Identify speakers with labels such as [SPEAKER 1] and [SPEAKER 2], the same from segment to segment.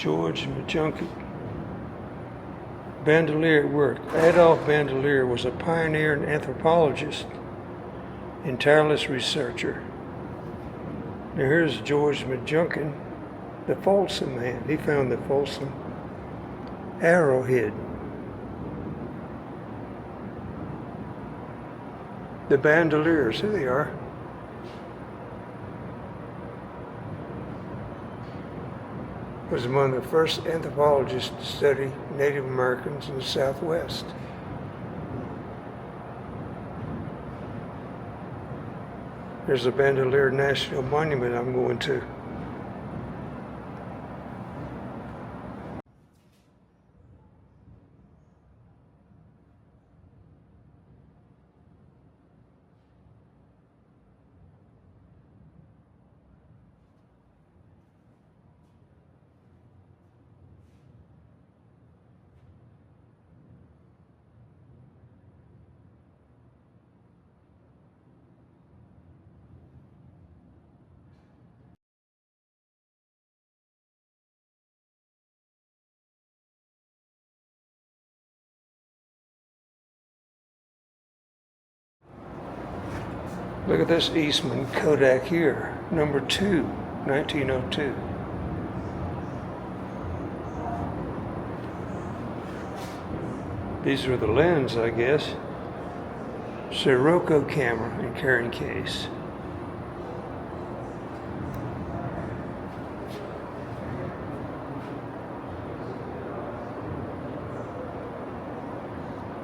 [SPEAKER 1] George Majunkin. Bandelier work. Adolf Bandelier was a pioneer and anthropologist and tireless researcher. Now here's George Majunkin, the Folsom man. He found the Folsom arrowhead. The Bandeliers, here they are. Was among the first anthropologists to study Native Americans in the Southwest. There's a Bandelier National Monument I'm going to. Look at this Eastman Kodak here, number 2, 1902. These are the lens, I guess. Sirocco camera and carrying case.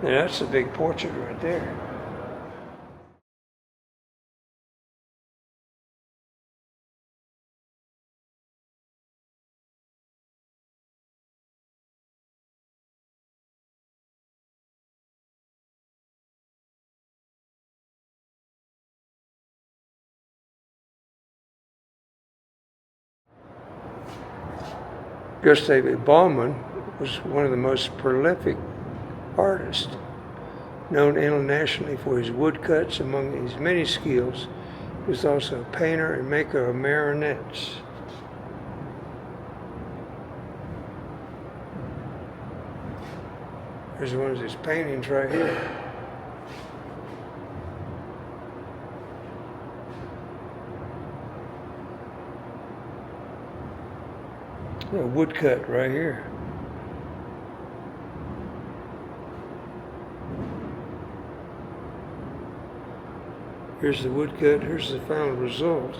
[SPEAKER 1] Now that's a big portrait right there. Gustav Baumann was one of the most prolific artists, known internationally for his woodcuts. Among his many skills, he was also a painter and maker of marionettes. Here's one of his paintings right here. A woodcut right here. Here's the woodcut, here's the final result.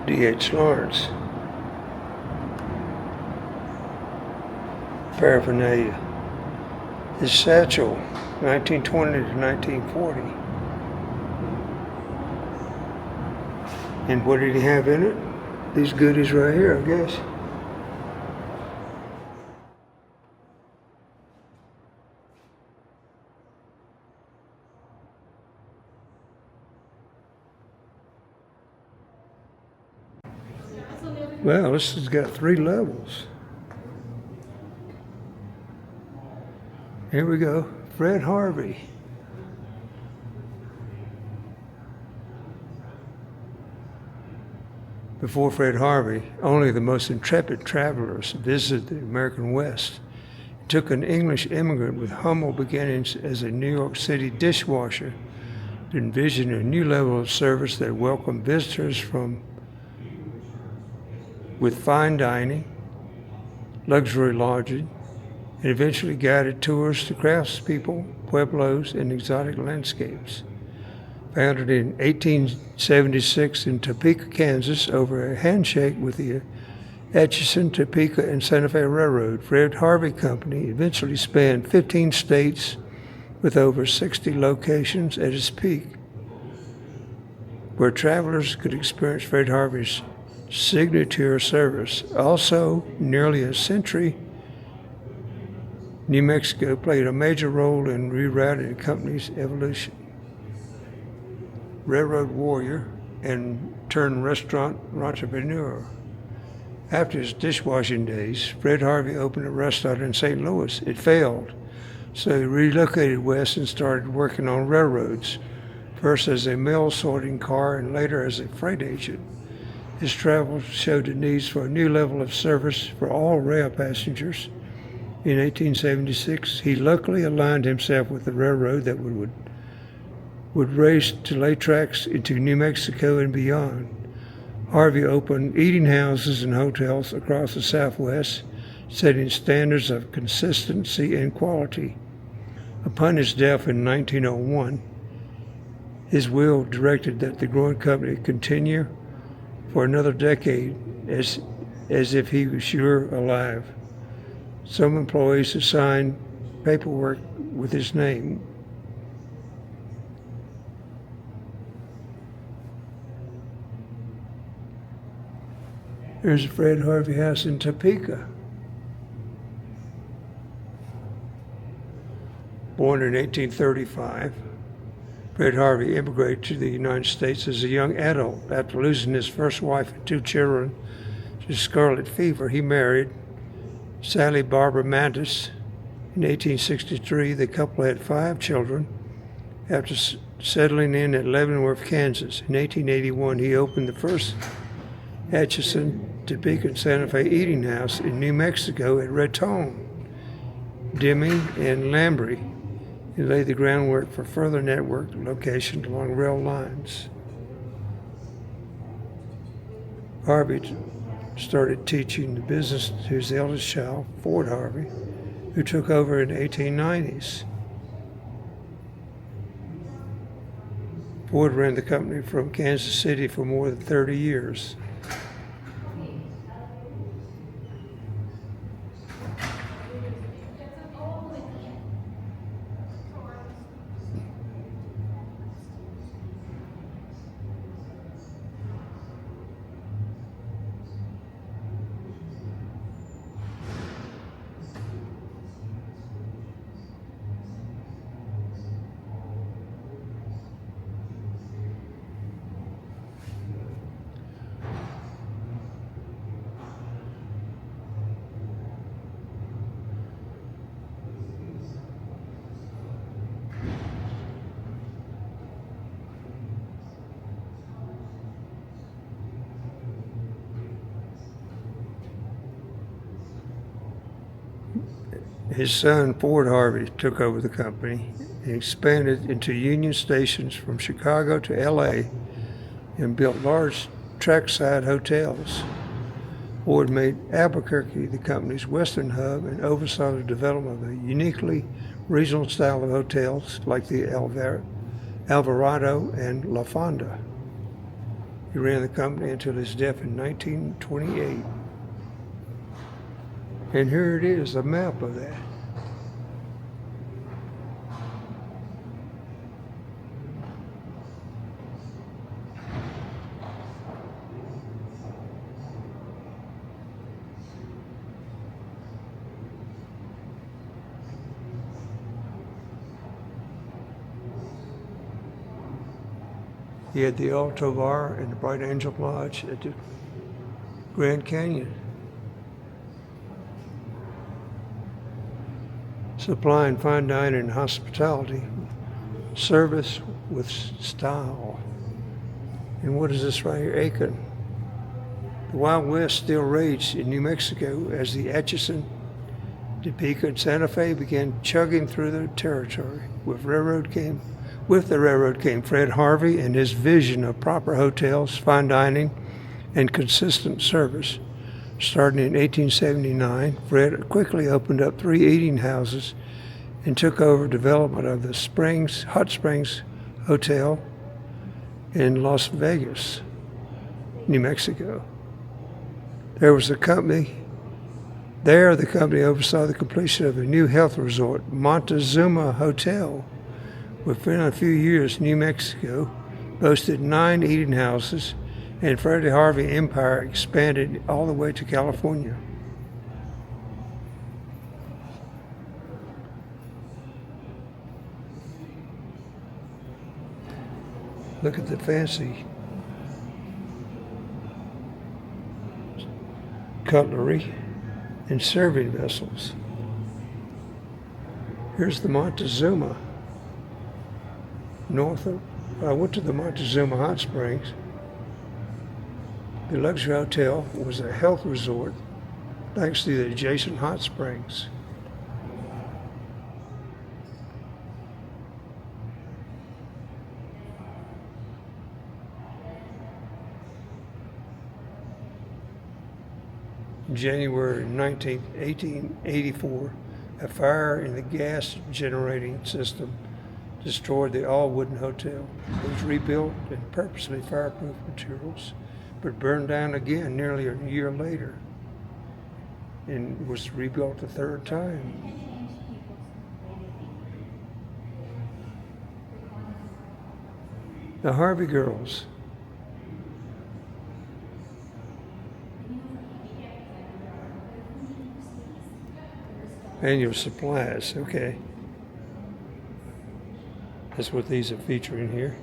[SPEAKER 1] D.H. Lawrence. Paraphernalia. His satchel, 1920 to 1940. And what did he have in it? These goodies right here, I guess. Well, this has got 3 levels. Here we go, Fred Harvey. Before Fred Harvey, only the most intrepid travelers visited the American West. It took an English immigrant with humble beginnings as a New York City dishwasher to envision a new level of service that welcomed visitors with fine dining, luxury lodging, and eventually guided tours to craftspeople, pueblos, and exotic landscapes. Founded in 1876 in Topeka, Kansas, over a handshake with the Atchison, Topeka, and Santa Fe Railroad, Fred Harvey Company eventually spanned 15 states with over 60 locations at its peak, where travelers could experience Fred Harvey's signature service. Also, nearly a century, New Mexico played a major role in rerouting the company's evolution. Railroad warrior and turned restaurant entrepreneur. After his dishwashing days, Fred Harvey opened a restaurant in St. Louis. It failed, so he relocated west and started working on railroads, first as a mail sorting car and later as a freight agent. His travels showed the needs for a new level of service for all rail passengers. In 1876, he luckily aligned himself with the railroad that would race to lay tracks into New Mexico and beyond. Harvey opened eating houses and hotels across the Southwest, setting standards of consistency and quality. Upon his death in 1901, his will directed that the growing company continue for another decade as if he was sure alive. Some employees assigned paperwork with his name. Here's the Fred Harvey House in Topeka. Born in 1835, Fred Harvey immigrated to the United States as a young adult. After losing his first wife and 2 children to scarlet fever, he married Sally Barbara Mantis. In 1863, the couple had 5 children after settling in at Leavenworth, Kansas. In 1881, he opened the first Atchison, Topeka, and Santa Fe eating house in New Mexico at Raton, Deming, and Lamprey. He laid the groundwork for further network locations along rail lines. Harvey started teaching the business to his eldest child, Ford Harvey, who took over in the 1890s. Ford ran the company from Kansas City for more than 30 years. His son, Ford Harvey, took over the company and expanded into union stations from Chicago to L.A. and built large trackside hotels. Ford made Albuquerque the company's western hub and oversaw the development of a uniquely regional style of hotels like the Alvarado and La Fonda. He ran the company until his death in 1928. And here it is, a map of that. He had the Alto Bar and the Bright Angel Lodge at the Grand Canyon. Supplying fine dining and hospitality, service with style. And what is this right here? Aiken. The Wild West still raged in New Mexico as the Atchison, Topeka, and Santa Fe began chugging through the territory. With the railroad came Fred Harvey and his vision of proper hotels, fine dining, and consistent service. Starting in 1879, Fred quickly opened up 3 eating houses and took over development of the Hot Springs Hotel in Las Vegas, New Mexico. The company oversaw the completion of a new health resort, Montezuma Hotel. Within a few years, New Mexico boasted 9 eating houses, and Freddie Harvey empire expanded all the way to California. Look at the fancy cutlery and serving vessels. Here's the Montezuma. I went to the Montezuma Hot Springs. The luxury hotel was a health resort thanks to the adjacent hot springs. In January 19, 1884, a fire in the gas generating system destroyed the all-wooden hotel. It was rebuilt in purposely fireproof materials, but burned down again nearly a year later and was rebuilt a third time. The Harvey girls. Annual supplies, okay. That's what these are featuring here.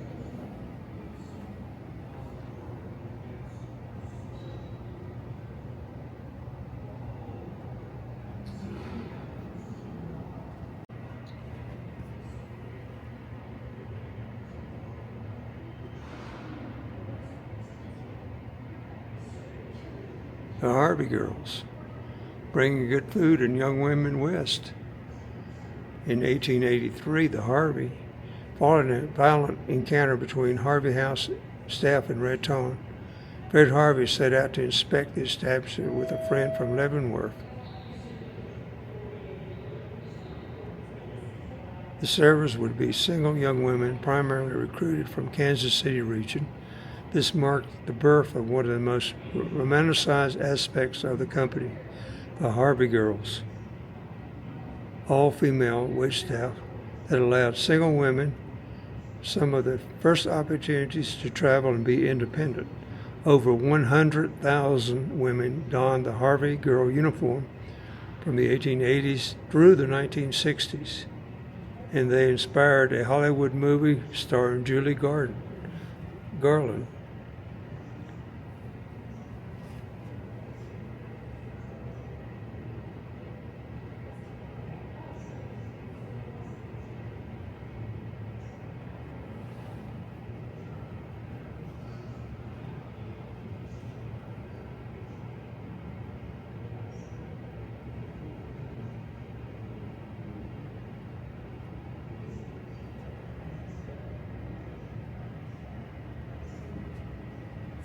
[SPEAKER 1] The Harvey girls, bringing good food and young women west. In 1883, the Harvey, following a violent encounter between Harvey House staff and Raton, Fred Harvey set out to inspect the establishment with a friend from Leavenworth. The servers would be single young women, primarily recruited from Kansas City region. This marked the birth of one of the most romanticized aspects of the company, the Harvey girls, all-female waitstaff that allowed single women some of the first opportunities to travel and be independent. Over 100,000 women donned the Harvey girl uniform from the 1880s through the 1960s, and they inspired a Hollywood movie starring Julie Garland.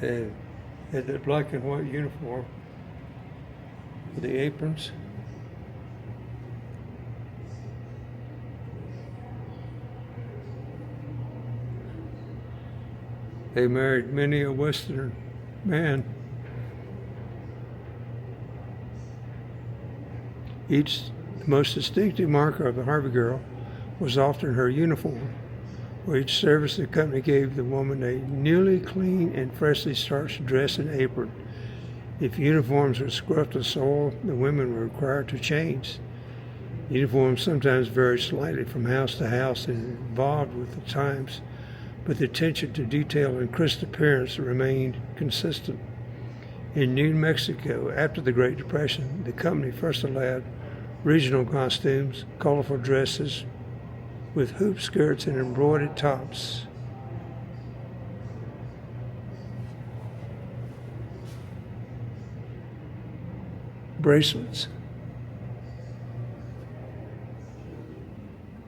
[SPEAKER 1] They had that black and white uniform with the aprons. They married many a Western man. The most distinctive marker of the Harvey girl was often her uniform. For each service, the company gave the woman a newly clean and freshly starched dress and apron. If uniforms were scuffed or soiled, the women were required to change. Uniforms sometimes varied slightly from house to house and evolved with the times, but the attention to detail and crisp appearance remained consistent. In New Mexico, after the Great Depression, the company first allowed regional costumes, colorful dresses, with hoop skirts and embroidered tops. Bracelets.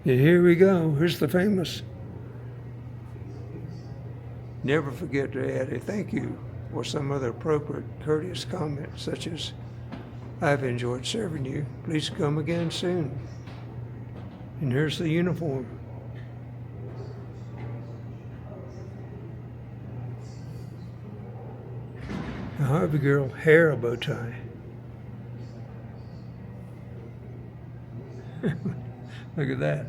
[SPEAKER 1] And here we go. Here's the famous. Never forget to add a thank you or some other appropriate, courteous comment, such as, "I've enjoyed serving you. Please come again soon." And here's the uniform. A Harvey girl hair a bow tie. Look at that.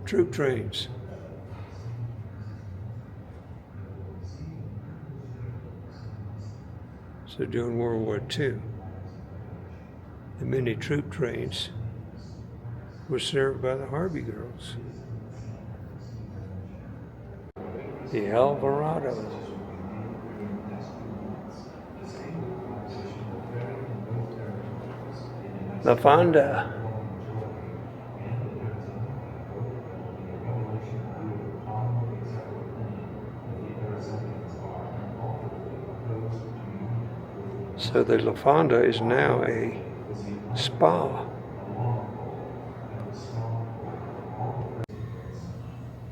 [SPEAKER 1] Troop trains. So during World War II, the many troop trains were served by the Harvey girls. The Alvarado. La Fonda. So the La Fonda is now a spa.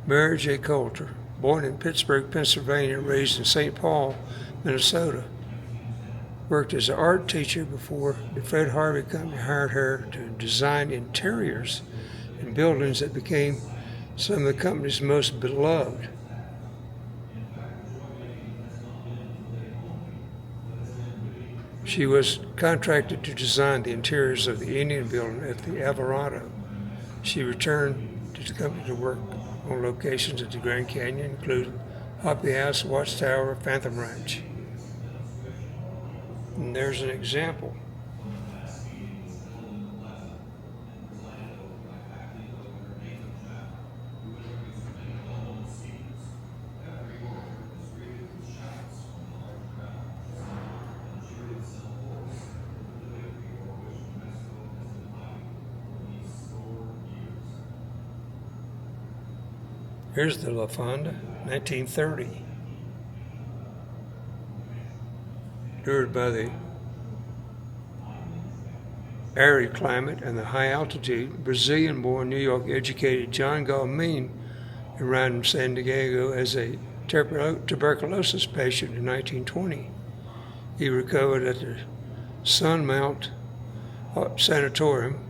[SPEAKER 1] Mary J. Coulter, born in Pittsburgh, Pennsylvania, raised in St. Paul, Minnesota, worked as an art teacher before the Fred Harvey Company hired her to design interiors in buildings that became some of the company's most beloved. She was contracted to design the interiors of the Indian building at the Alvarado. She returned to the company to work on locations at the Grand Canyon, including Hoppy House, Watchtower, Phantom Ranch. And there's an example. Here's the La Fonda, 1930. Lured by the arid climate and the high altitude, Brazilian-born, New York-educated John Galmin arrived in San Diego as a tuberculosis patient in 1920. He recovered at the Sunmount Sanatorium.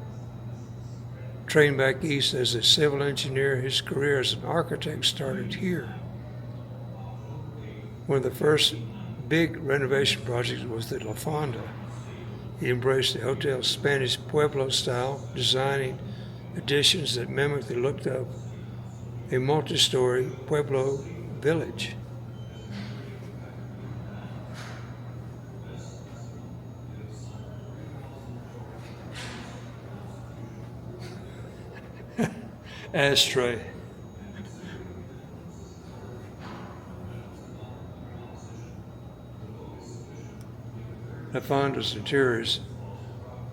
[SPEAKER 1] Trained back east as a civil engineer, his career as an architect started here. One of the first big renovation projects was the La Fonda. He embraced the hotel's Spanish Pueblo style, designing additions that mimicked the look of a multi-story Pueblo village. Ashtray. La Fonda's interiors,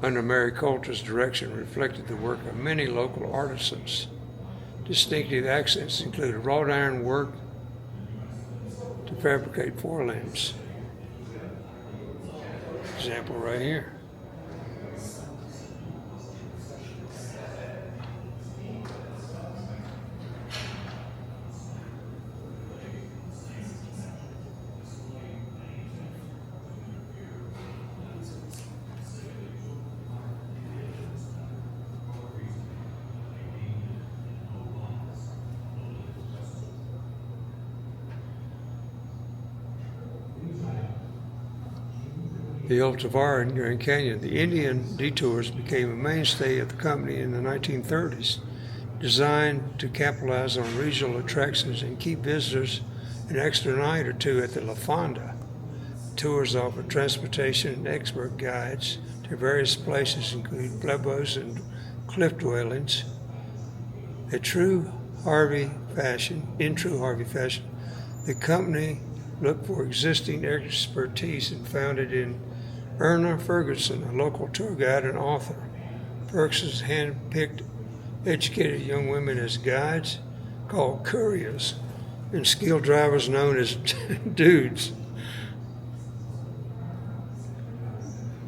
[SPEAKER 1] under Mary Coulter's direction, reflected the work of many local artisans. Distinctive accents included wrought iron work to fabricate forelimbs. Example right here. The Altavar in Grand Canyon. The Indian detours became a mainstay of the company in the 1930s, designed to capitalize on regional attractions and keep visitors an extra night or two at the La Fonda. Tours offer transportation and expert guides to various places, including pueblos and cliff dwellings. In true Harvey fashion, the company looked for existing expertise and found it in Erna Ferguson, a local tour guide and author. Ferguson handpicked educated young women as guides, called couriers, and skilled drivers known as dudes.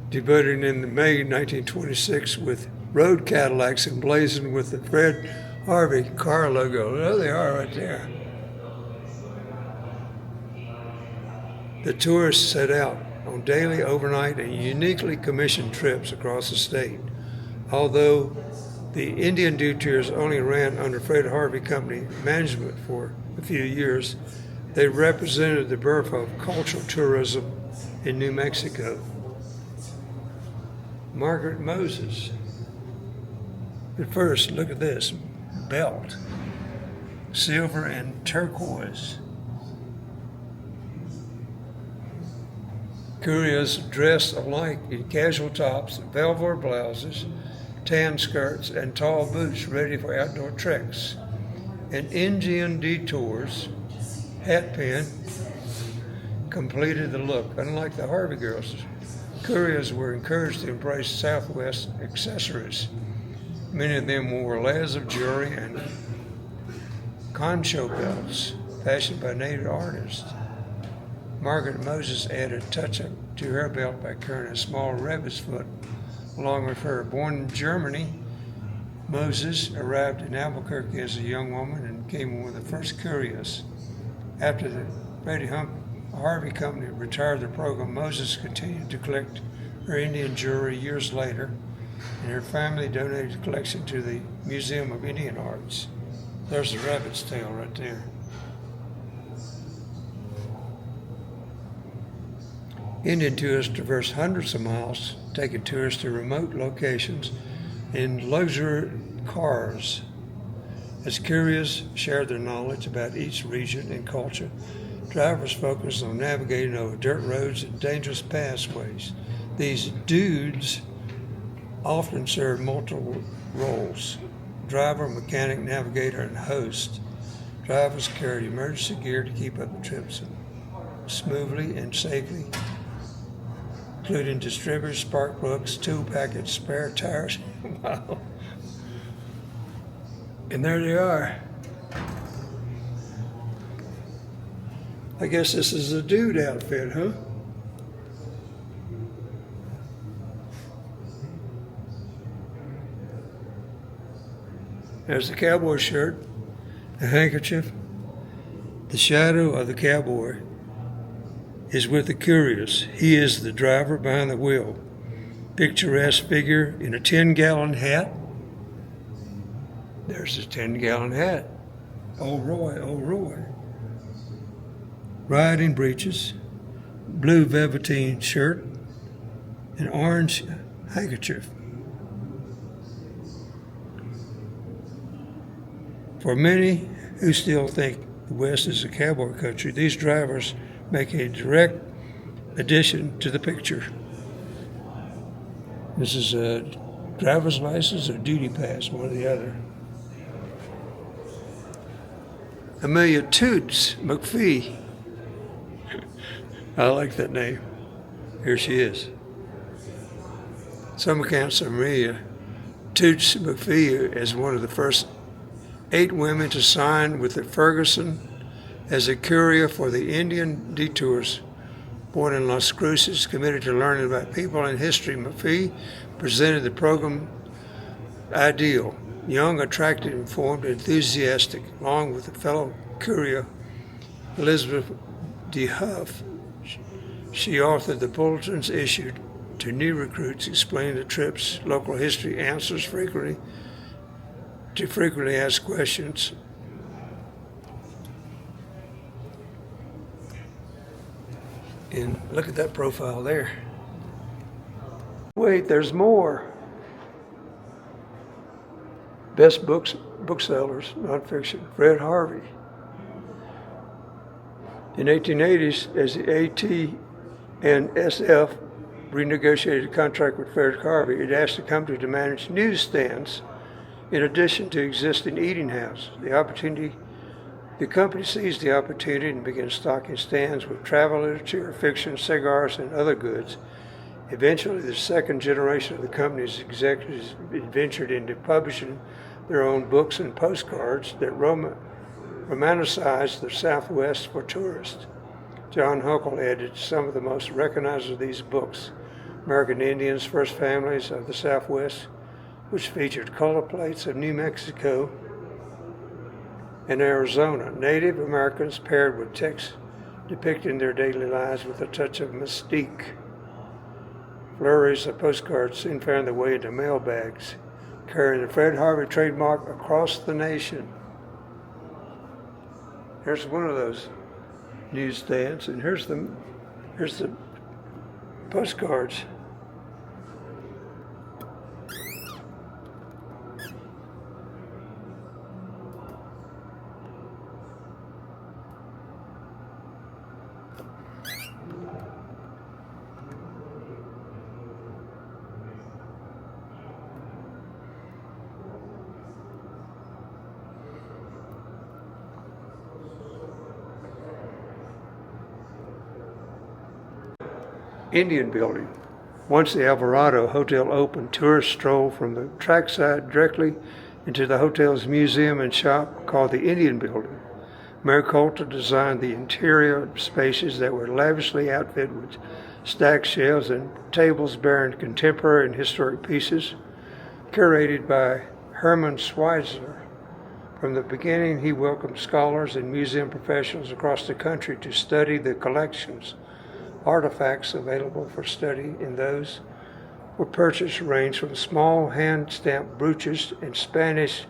[SPEAKER 1] debuting in May 1926 with road Cadillacs emblazoned with the Fred Harvey car logo. There they are right there. The tourists set out on daily, overnight, and uniquely commissioned trips across the state. Although the Indian detours only ran under Fred Harvey Company management for a few years, they represented the birth of cultural tourism in New Mexico. Margaret Moses. But first, look at this belt, silver and turquoise. Curious dressed alike in casual tops, velvet blouses, tan skirts, and tall boots ready for outdoor treks. An Indian detours hat pin completed the look. Unlike the Harvey girls, couriers were encouraged to embrace Southwest accessories. Many of them wore layers of jewelry and concho belts fashioned by native artists. Margaret Moses added touch-up to her belt by carrying a small rabbit's foot along with her. Born in Germany, Moses arrived in Albuquerque as a young woman and became one of the first couriers. After the Freddie Harvey Company retired the program, Moses continued to collect her Indian jewelry years later, and her family donated the collection to the Museum of Indian Arts. There's the rabbit's tail right there. Indian tourists traverse hundreds of miles, taking tourists to remote locations in luxury cars. As couriers shared their knowledge about each region and culture, drivers focused on navigating over dirt roads and dangerous pathways. These dudes often serve multiple roles: driver, mechanic, navigator, and host. Drivers carried emergency gear to keep up the trips smoothly and safely, including distributors, spark plugs, tool packets, spare tires. Wow. And there they are. I guess this is a dude outfit, huh? There's the cowboy shirt, the handkerchief. The shadow of the cowboy is with the curious. He is the driver behind the wheel. Picturesque figure in a 10-gallon hat. There's his 10-gallon hat. Old Roy. Riding breeches, blue velveteen shirt, and orange handkerchief. For many who still think the West is a cowboy country, these drivers make a direct addition to the picture. This is a driver's license or duty pass, one or the other. Amelia Toots McPhee. I like that name. Here she is. Some accounts of Amelia Toots McPhee as one of the first 8 women to sign with the Ferguson as a courier for the Indian detours. Born in Las Cruces, committed to learning about people and history, McPhee presented the program ideal: young, attractive, informed, enthusiastic, along with a fellow courier, Elizabeth D. Huff. She authored the bulletins issued to new recruits explaining the trips, local history, answers frequently asked questions. And look at that profile there. Wait, there's more. Best booksellers, nonfiction, Fred Harvey. In 1880s, as the AT and SF renegotiated a contract with Fred Harvey, it asked the company to manage newsstands in addition to existing eating houses. The company seized the opportunity and began stocking stands with travel literature, fiction, cigars, and other goods. Eventually, the second generation of the company's executives ventured into publishing their own books and postcards that romanticized the Southwest for tourists. John Huckle added some of the most recognized of these books American Indians, first families of the Southwest, which featured color plates of New Mexico and Arizona. Native Americans paired with text depicting their daily lives with a touch of mystique. Flurries of postcards soon found their way into mailbags, carrying the Fred Harvey trademark across the nation. Here's one of those newsstands, and here's the postcards. Indian Building. Once the Alvarado Hotel opened, tourists strolled from the trackside directly into the hotel's museum and shop called the Indian Building. Mayor Coulter designed the interior spaces that were lavishly outfitted with stacked shelves and tables bearing contemporary and historic pieces, curated by Herman Schweitzer. From the beginning, he welcomed scholars and museum professionals across the country to study the collections. Artifacts available for study in those were purchased ranged from small hand-stamped brooches and Spanish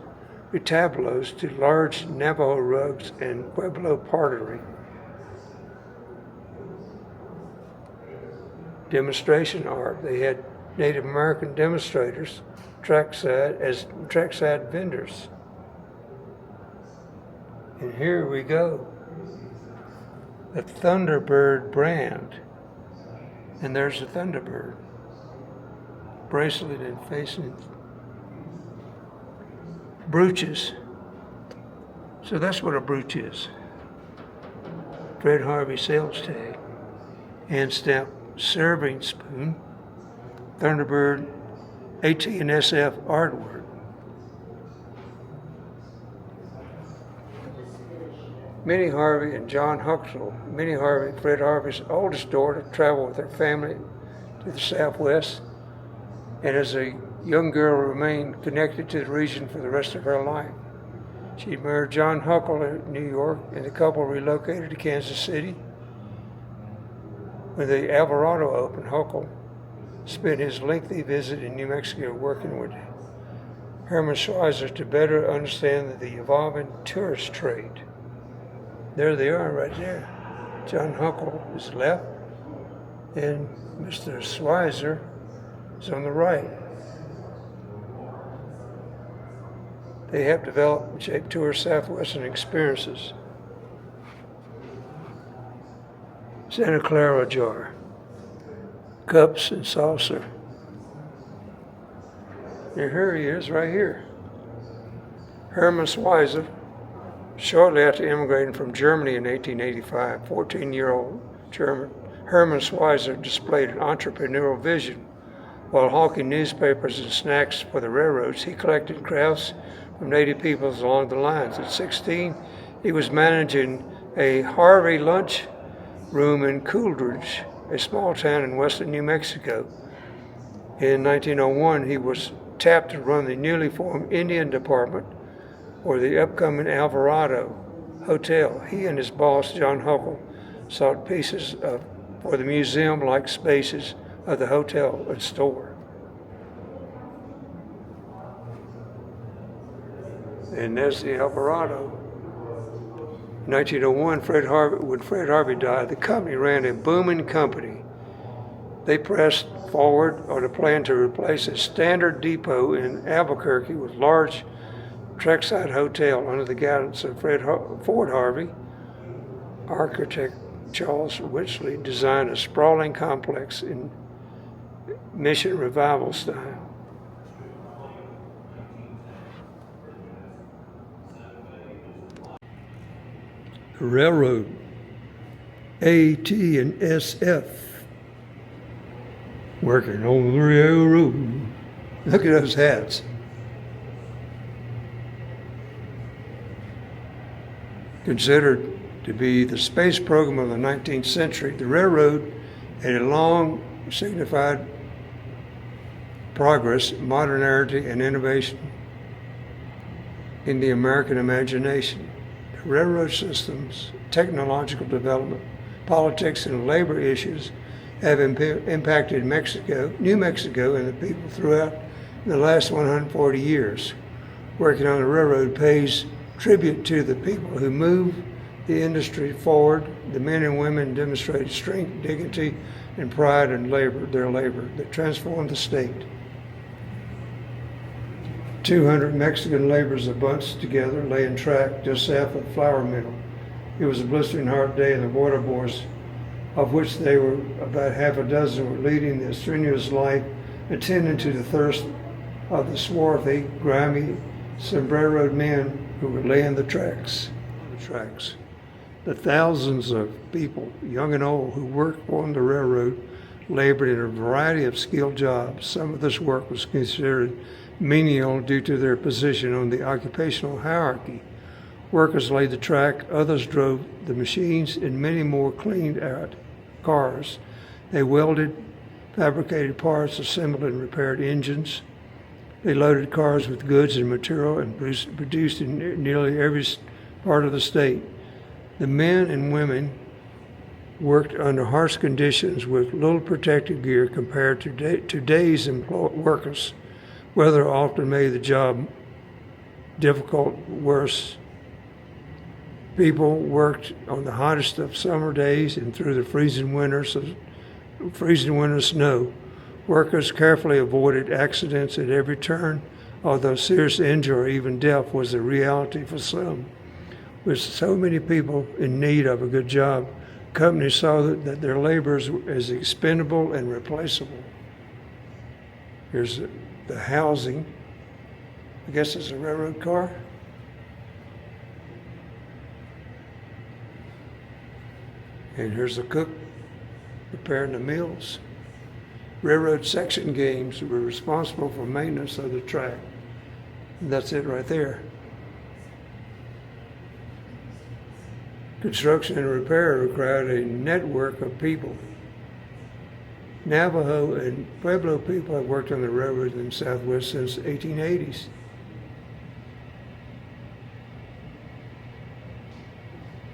[SPEAKER 1] retablos to large Navajo rugs and Pueblo pottery. Demonstration art. They had Native American demonstrators trackside vendors. And here we go. The Thunderbird brand. And there's the Thunderbird. Bracelet and facing brooches. So that's what a brooch is. Fred Harvey sales tag. Hand stamped serving spoon. Thunderbird AT&SF artwork. Minnie Harvey and John Huxell. Minnie Harvey, Fred Harvey's oldest daughter, traveled with her family to the Southwest, and as a young girl remained connected to the region for the rest of her life. She married John Huxell in New York, and the couple relocated to Kansas City. When the Alvarado opened, Huxell spent his lengthy visit in New Mexico working with Herman Schweitzer to better understand the evolving tourist trade. There they are right there. John Huxell is left, and Mr. Schweitzer is on the right. They have developed and shaped tourist Southwestern experiences. Santa Clara jar, cups and saucer. And here he is right here. Herman Schweitzer. Shortly after immigrating from Germany in 1885, 14-year-old German Herman Schweitzer displayed an entrepreneurial vision. While hawking newspapers and snacks for the railroads, he collected crafts from native peoples along the lines. At 16, he was managing a Harvey lunch room in Coolidge, a small town in western New Mexico. In 1901, he was tapped to run the newly formed Indian Department or the upcoming Alvarado Hotel. He and his boss, John Huxell, sought pieces for the museum-like spaces of the hotel and store. And there's the Alvarado. In 1901, when Fred Harvey died, the company ran a booming company. They pressed forward on a plan to replace a standard depot in Albuquerque with large trackside hotel under the guidance of Ford Harvey. Architect Charles Whitley designed a sprawling complex in Mission Revival style. The railroad, AT&SF, working on the railroad. Look at those hats. Considered to be the space program of the 19th century, the railroad had long signified progress, modernity, and innovation in the American imagination. The railroad systems, technological development, politics, and labor issues have impacted New Mexico, and the people throughout the last 140 years. Working on the railroad pays tribute to the people who moved the industry forward. The men and women demonstrated strength, dignity, and pride in their labor that transformed the state. 200 Mexican laborers bunched together, laying track just south of the flour mill. It was a blistering hot day, and the water boys, of which they were about half a dozen, were leading the strenuous life, attending to the thirst of the swarthy, grimy, sombreroed men who were laying the tracks. The thousands of people, young and old, who worked on the railroad labored in a variety of skilled jobs. Some of this work was considered menial due to their position on the occupational hierarchy. Workers laid the track, others drove the machines, and many more cleaned out cars. They welded, fabricated parts, assembled and repaired engines. They loaded cars with goods and material and produced in nearly every part of the state. The men and women worked under harsh conditions with little protective gear compared to today's workers. Weather often made the job difficult, worse. People worked on the hottest of summer days and through the freezing winter snow. Workers carefully avoided accidents at every turn, although serious injury or even death was a reality for some. With so many people in need of a good job, companies saw that their labor is expendable and replaceable. Here's the housing. I guess it's a railroad car. And here's the cook preparing the meals. Railroad section games were responsible for maintenance of the track. And that's it right there. Construction and repair required a network of people. Navajo and Pueblo people have worked on the railroad in the Southwest since the 1880s.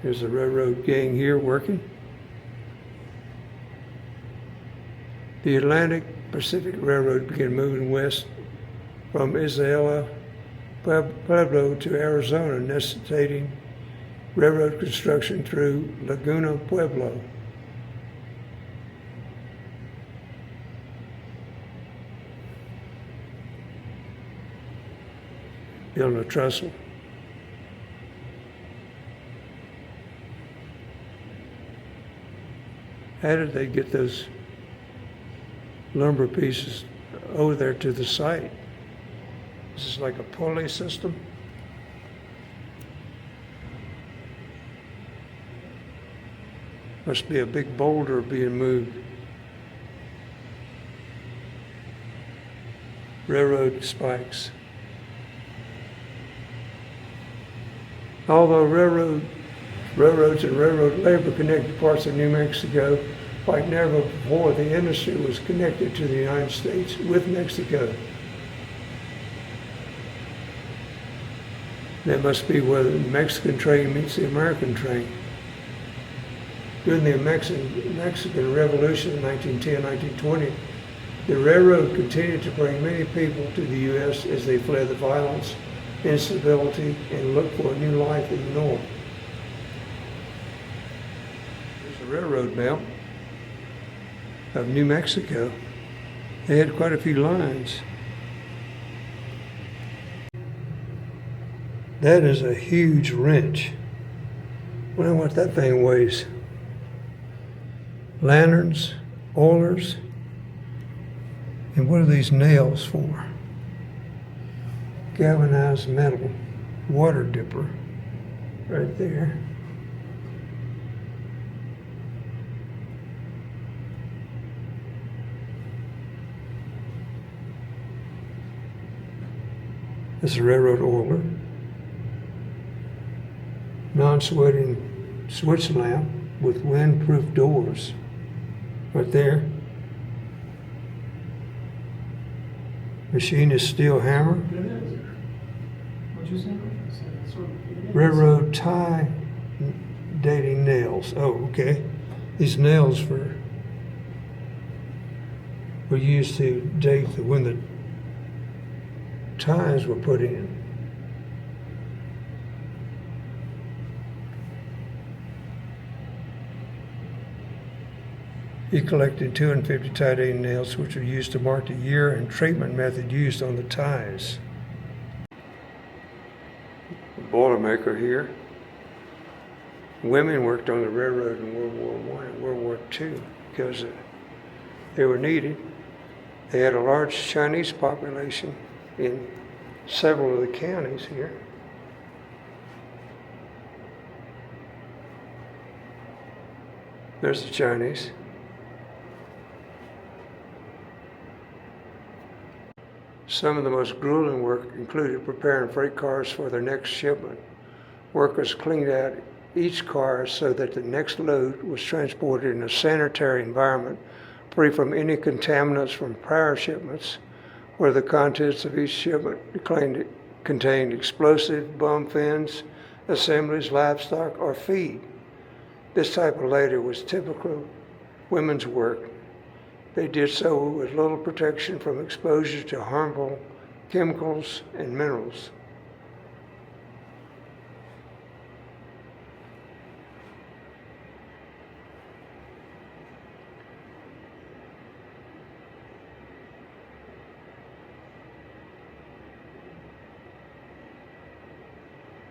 [SPEAKER 1] There's a railroad gang here working. The Atlantic Pacific Railroad began moving west from Isla Pueblo to Arizona, necessitating railroad construction through Laguna Pueblo. Building a trestle. How did they get those lumber pieces over there to the site? This is like a pulley system. Must be a big boulder being moved. Railroad spikes. Although railroads and railroad labor connected parts of New Mexico like never before, the industry was connected to the United States with Mexico. That must be where the Mexican train meets the American train. During the Mexican Revolution in 1910-1920, the railroad continued to bring many people to the U.S. as they fled the violence, instability, and looked for a new life in the North. There's a railroad map of New Mexico. They had quite a few lines. That is a huge wrench. I wonder what that thing weighs. Lanterns, oilers, and what are these nails for? Galvanized metal water dipper right there. This is a railroad oiler. Non-sweating switch lamp with wind-proof doors right there. Machinist steel hammer.
[SPEAKER 2] What'd you say?
[SPEAKER 1] Railroad tie dating nails. Oh, okay. These nails were used to date when the ties were put in. He collected 250 tie dating nails, which were used to mark the year and treatment method used on the ties. The Boilermaker here. Women worked on the railroad in World War I and World War II because they were needed. They had a large Chinese population in several of the counties here. There's the Chinese. Some of the most grueling work included preparing freight cars for their next shipment. Workers cleaned out each car so that the next load was transported in a sanitary environment, free from any contaminants from prior shipments, where the contents of each shipment contained explosive, bomb fins, assemblies, livestock, or feed. This type of labor was typical women's work. They did so with little protection from exposure to harmful chemicals and minerals.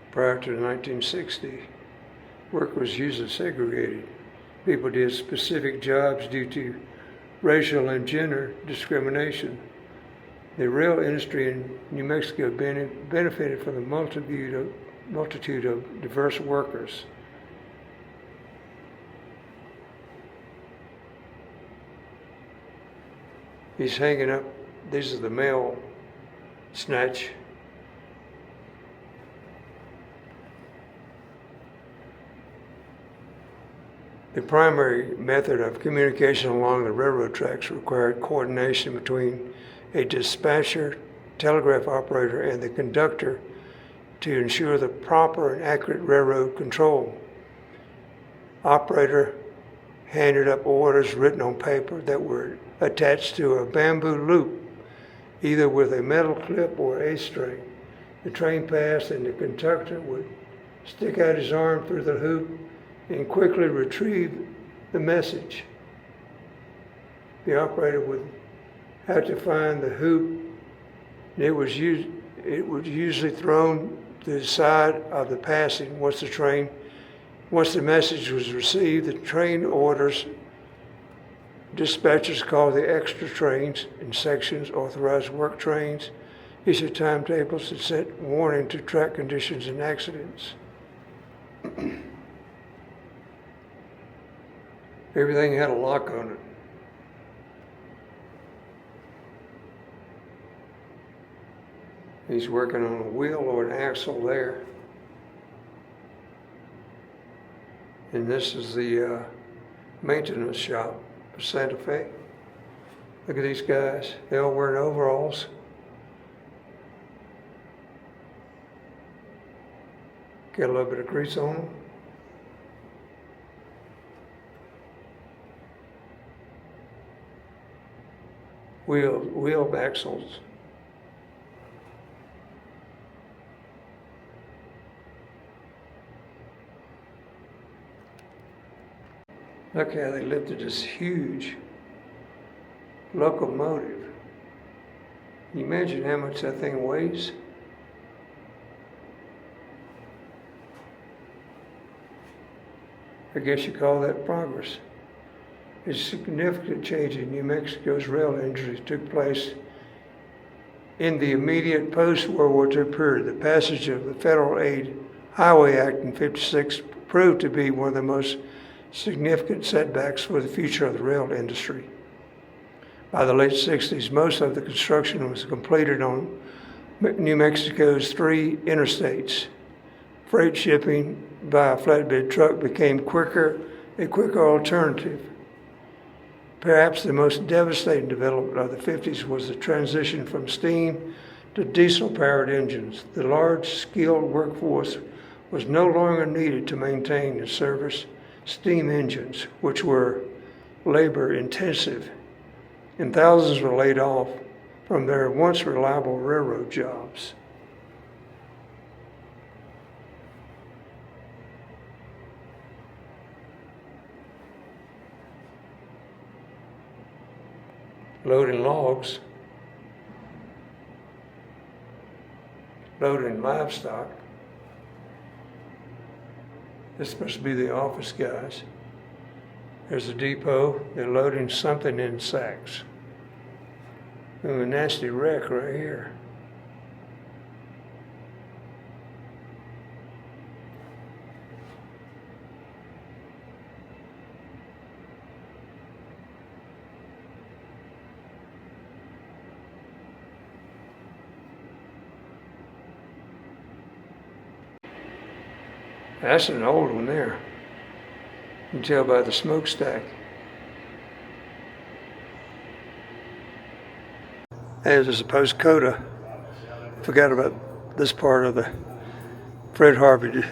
[SPEAKER 1] Prior to 1960, work was usually segregated. People did specific jobs due to racial and gender discrimination. The rail industry in New Mexico benefited from the multitude of diverse workers. He's hanging up, these are the mail snatch. The primary method of communication along the railroad tracks required coordination between a dispatcher, telegraph operator, and the conductor to ensure the proper and accurate railroad control. Operator handed up orders written on paper that were attached to a bamboo loop, either with a metal clip or a string. The train passed and the conductor would stick out his arm through the hoop and quickly retrieve the message. The operator would have to find the hoop, and it was usually thrown to the side of the passing. Once the message was received, the train orders dispatchers called the extra trains in sections, authorized work trains, issued timetables, and sent warning to track conditions and accidents. Everything had a lock on it. He's working on a wheel or an axle there. And this is the maintenance shop for Santa Fe. Look at these guys. They all wearing overalls. Got a little bit of grease on them. Wheel axles. Look how they lifted this huge locomotive. Can you imagine how much that thing weighs? I guess you call that progress. A significant change in New Mexico's rail industry took place in the immediate post-World War II period. The passage of the Federal Aid Highway Act in '56 proved to be one of the most significant setbacks for the future of the rail industry. By the late '60s, most of the construction was completed on New Mexico's 3 interstates. Freight shipping by a flatbed truck became a quicker alternative. Perhaps the most devastating development of the 50s was the transition from steam to diesel-powered engines. The large, skilled workforce was no longer needed to maintain and service steam engines, which were labor-intensive, and thousands were laid off from their once reliable railroad jobs. Loading logs, loading livestock. This must be the office guys. There's a depot, they're loading something in sacks. And a nasty wreck right here. That's an old one there. You can tell by the smokestack. As I suppose coda. Forgot about this part of the Fred Harvey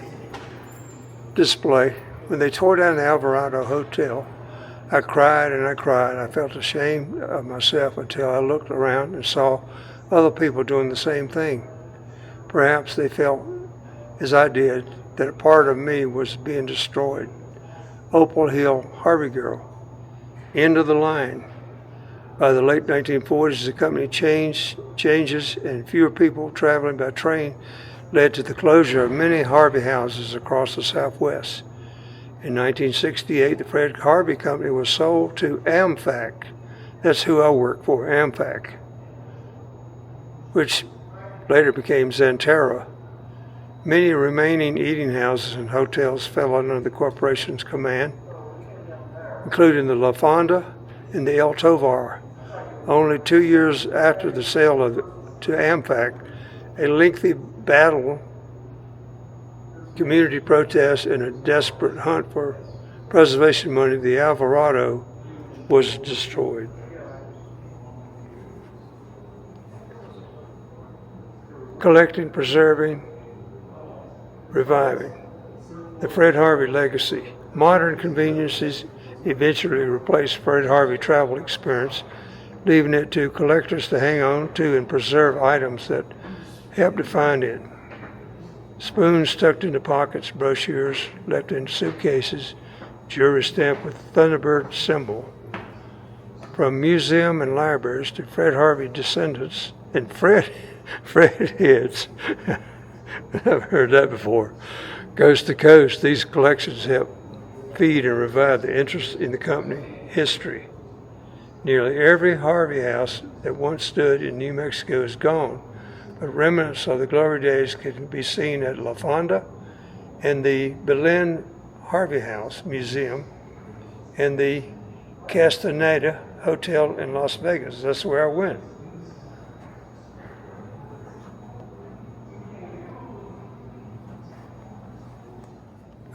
[SPEAKER 1] display. When they tore down the Alvarado Hotel, I cried and I cried. I felt ashamed of myself until I looked around and saw other people doing the same thing. Perhaps they felt, as I did, that a part of me was being destroyed. Opal Hill, Harvey Girl, end of the line. By the late 1940s, the company changes and fewer people traveling by train led to the closure of many Harvey houses across the Southwest. In 1968, the Fred Harvey Company was sold to AmFac. That's who I work for, AmFac, which later became Xanterra. Many remaining eating houses and hotels fell under the corporation's command, including the La Fonda and the El Tovar. Only 2 years after the sale to AmFac, a lengthy battle, community protests, and a desperate hunt for preservation money, the Alvarado was destroyed. Collecting, preserving, reviving the Fred Harvey legacy. Modern conveniences eventually replaced Fred Harvey travel experience, leaving it to collectors to hang on to and preserve items that help define it. Spoons tucked into pockets, brochures left in suitcases, jewelry stamped with Thunderbird symbol. From museum and libraries to Fred Harvey descendants and Fred heads. I've heard that before. Coast to coast, these collections help feed and revive the interest in the company history. Nearly every Harvey house that once stood in New Mexico is gone, but remnants of the glory days can be seen at La Fonda and the Belen Harvey House Museum and the Castaneda Hotel in Las Vegas. That's where I went.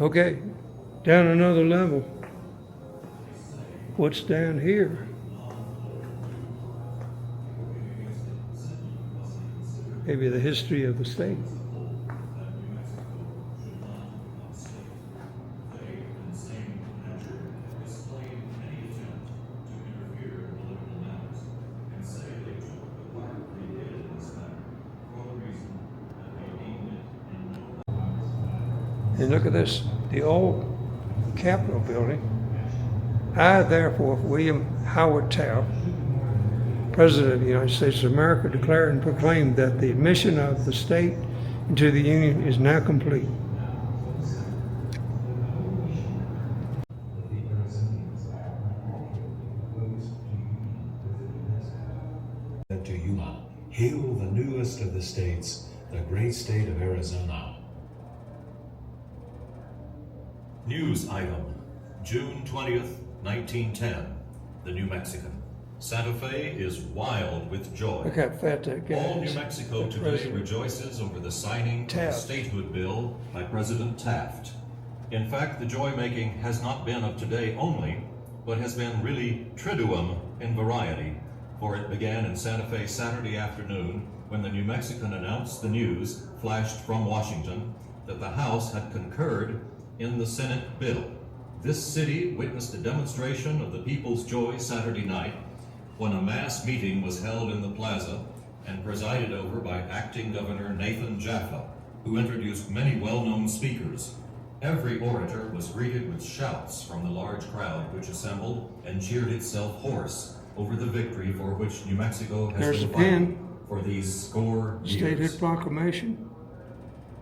[SPEAKER 1] Okay, down another level. What's down here? Maybe the history of the state. And look at this, the old Capitol building. I, therefore, William Howard Taft, President of the United States of America, declare and proclaim that the admission of the state into the Union is now complete.
[SPEAKER 3] To Yuma, hail the newest of the states, the great state of Arizona.
[SPEAKER 4] News item, June 20th, 1910, the New Mexican. Santa Fe is wild with joy.
[SPEAKER 1] Look how fat that guy
[SPEAKER 4] All
[SPEAKER 1] is.
[SPEAKER 4] New Mexico
[SPEAKER 1] The
[SPEAKER 4] today
[SPEAKER 1] president.
[SPEAKER 4] rejoices over the signing of the
[SPEAKER 1] Taft.
[SPEAKER 4] Statehood bill by President Taft. In fact, the joy-making has not been of today only, but has been really triduum in variety, for it began in Santa Fe Saturday afternoon when the New Mexican announced the news, flashed from Washington, that the House had concurred in the Senate bill. This city witnessed a demonstration of the people's joy Saturday night when a mass meeting was held in the plaza and presided over by acting Governor Nathan Jaffa, who introduced many well-known speakers. Every orator was greeted with shouts from the large crowd which assembled and cheered itself hoarse over the victory for which New Mexico has
[SPEAKER 1] There's
[SPEAKER 4] been
[SPEAKER 1] a
[SPEAKER 4] fighting
[SPEAKER 1] pen.
[SPEAKER 4] for these score
[SPEAKER 1] Statehood
[SPEAKER 4] years.
[SPEAKER 1] Proclamation